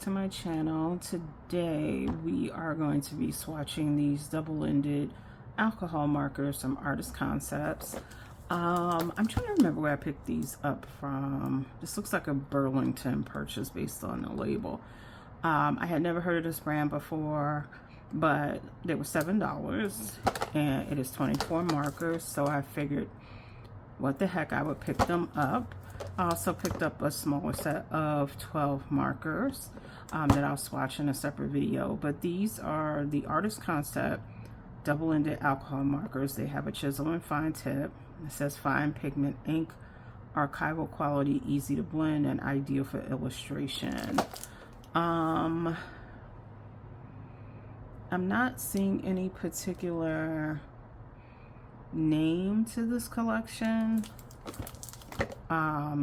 to my channel. Today we are going to be swatching these double-ended alcohol markers from Artist Concepts. I'm trying to remember where I picked these up from. This looks like a Burlington purchase based on the label. I had never heard of this brand before, but they were $7 and it is 24 markers, so I figured what the heck, I would pick them up. I also picked up a smaller set of 12 markers that I'll swatch in a separate video, but these are the Artist Concept double-ended alcohol markers. They have a chisel and fine tip. It says fine pigment ink, archival quality, easy to blend, and ideal for illustration. I'm not seeing any particular name to this collection,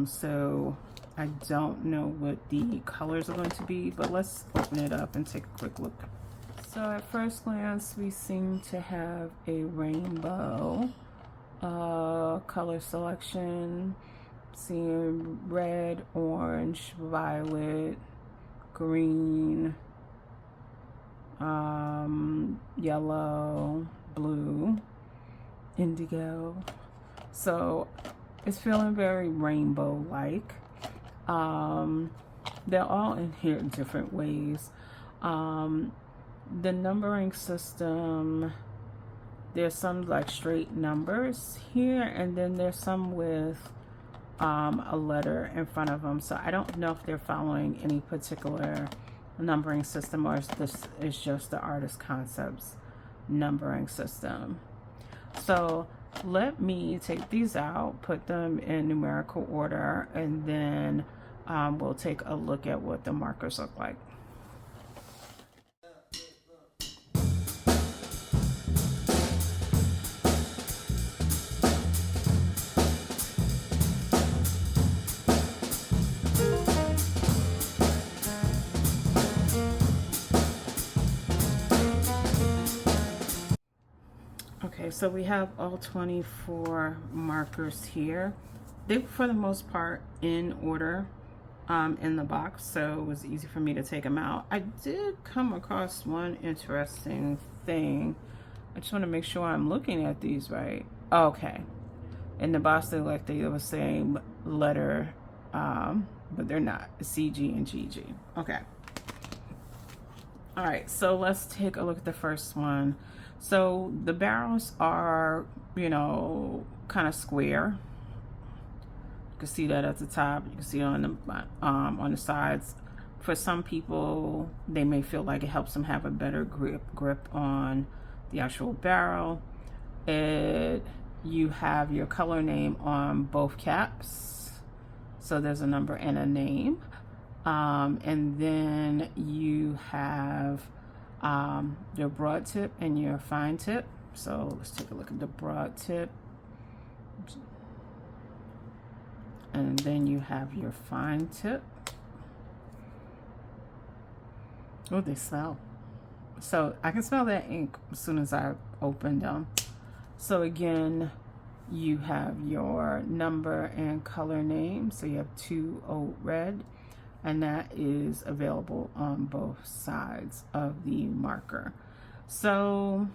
so I don't know what the colors are going to be, but let's open it up and take a quick look. So at first glance we seem to have a rainbow color selection. Seeing red, orange, violet, green, yellow, blue, indigo. So it's feeling very rainbow like. They're all in here in different ways. The numbering system, there's some like straight numbers here, and then there's some with a letter in front of them. So I don't know if they're following any particular numbering system, or if this is just the Artist Concepts numbering system. So let me take these out, put them in numerical order, and then we'll take a look at what the markers look like. Okay, so we have all 24 markers here. They were for the most part in order in the box, so it was easy for me to take them out. I did come across one interesting thing. I just want to make sure I'm looking at these right. Okay, in the box they like they were the same letter, but they're not. CG and GG. Okay. All right, so let's take a look at the first one. So the barrels are, you know, kind of square. You can see that at the top. You can see it on the sides. For some people, they may feel like it helps them have a better grip on the actual barrel. You have your color name on both caps. So there's a number and a name. And then you have your broad tip and your fine tip. So let's take a look at the broad tip. And then you have your fine tip. Oh, they smell. So I can smell that ink as soon as I open them. So again, you have your number and color name. So you have 2O red. And that is available on both sides of the marker. So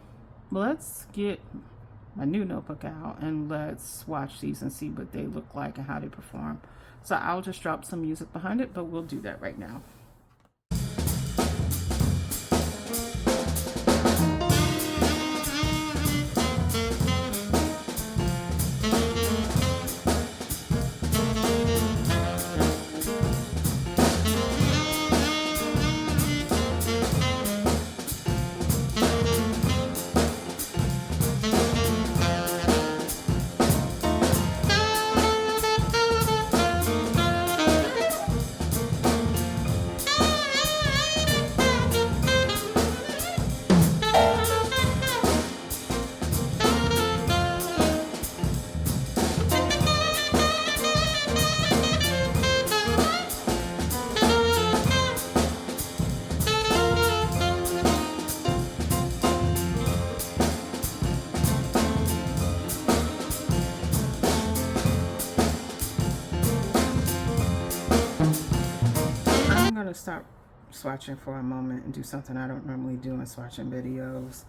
let's get my new notebook out and let's swatch these and see what they look like and how they perform. So I'll just drop some music behind it, but we'll do that right now. swatching for a moment and do something I don't normally do in swatching videos.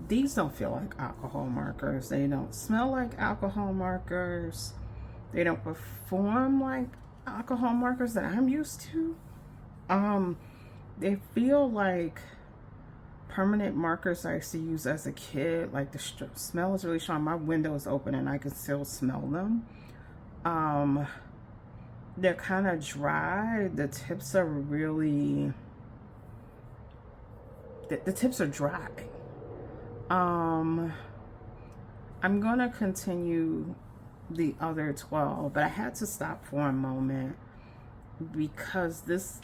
These don't feel like alcohol markers. They don't smell like alcohol markers. They don't perform like alcohol markers that I'm used to. They feel like permanent markers I used to use as a kid. Like the smell is really strong. My window is open and I can still smell them. They're kind of dry. The tips are really, the tips are dry. I'm gonna continue the other 12, but I had to stop for a moment because this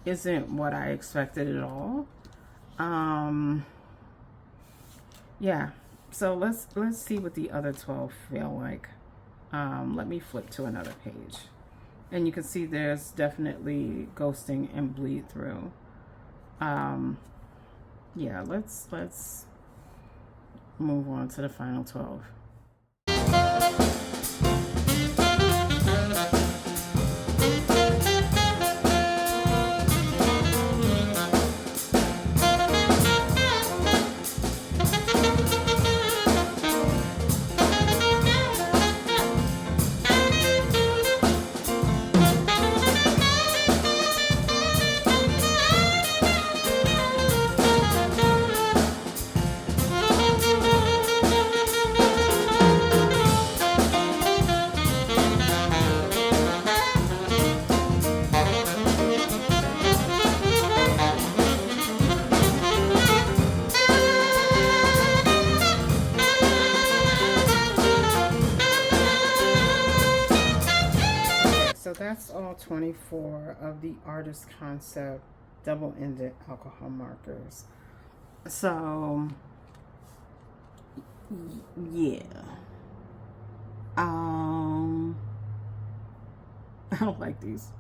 isn't what I expected at all. Yeah, so let's see what the other 12 feel like. Let me flip to another page, and you can see there's definitely ghosting and bleed through. Yeah, let's move on to the final 12. So that's all 24 of the Artist Concept double-ended alcohol markers. So yeah, I don't like these.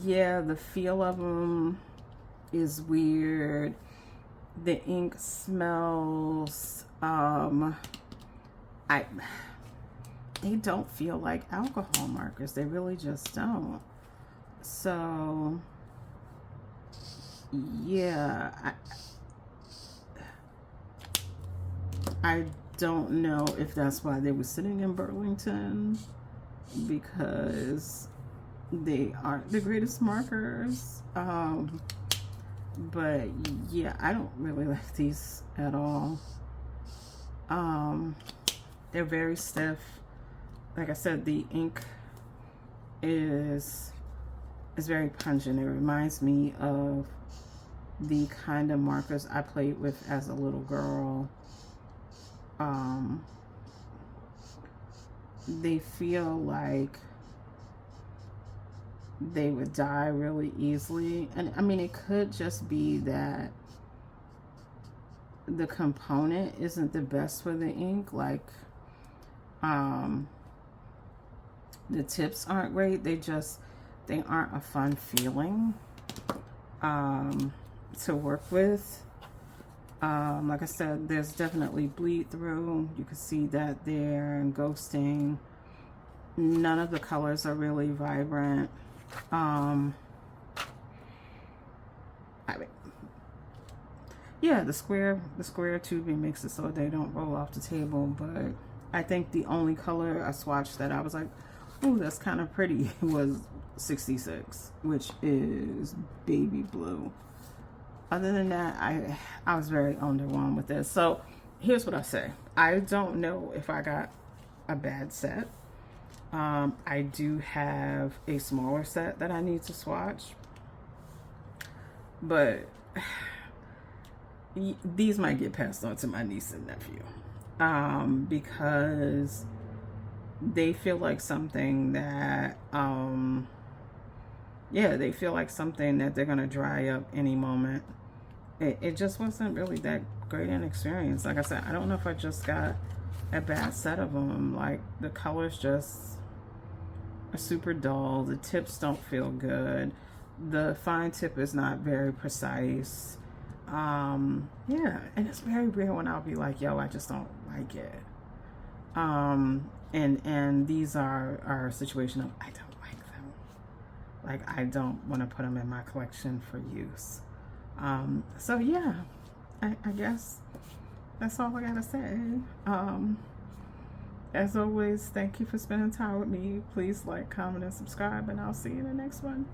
Yeah, the feel of them is weird. The ink smells they don't feel like alcohol markers. They really just don't. So yeah, I don't know if that's why they were sitting in Burlington, because they aren't the greatest markers. But yeah, I don't really like these at all. They're very stiff. Like I said, the ink is very pungent. It reminds me of the kind of markers I played with as a little girl. They feel like they would die really easily. And I mean, it could just be that the component isn't the best for the ink. Like, the tips aren't great. They aren't a fun feeling to work with. Like I said, there's definitely bleed through. You can see that there, and ghosting. None of the colors are really vibrant. I mean, yeah, the square tubing makes it so they don't roll off the table, but I think the only color I swatched that I was like, oh, that's kind of pretty, was 66, which is baby blue. Other than that, I was very underwhelmed with this. So here's what I say. I don't know if I got a bad set. I do have a smaller set that I need to swatch, but these might get passed on to my niece and nephew, because they feel like something that, yeah, they feel like something that they're gonna dry up any moment. It just wasn't really that great an experience. Like I said, I don't know if I just got a bad set of them. Like, the colors just are super dull. The tips don't feel good. The fine tip is not very precise. Yeah, and it's very rare when I'll be like, yo, I just don't like it. And these are a situation of I don't like them. Like, I don't want to put them in my collection for use. So yeah, I guess that's all I gotta say. As always, thank you for spending time with me. Please like, comment, and subscribe, and I'll see you in the next one.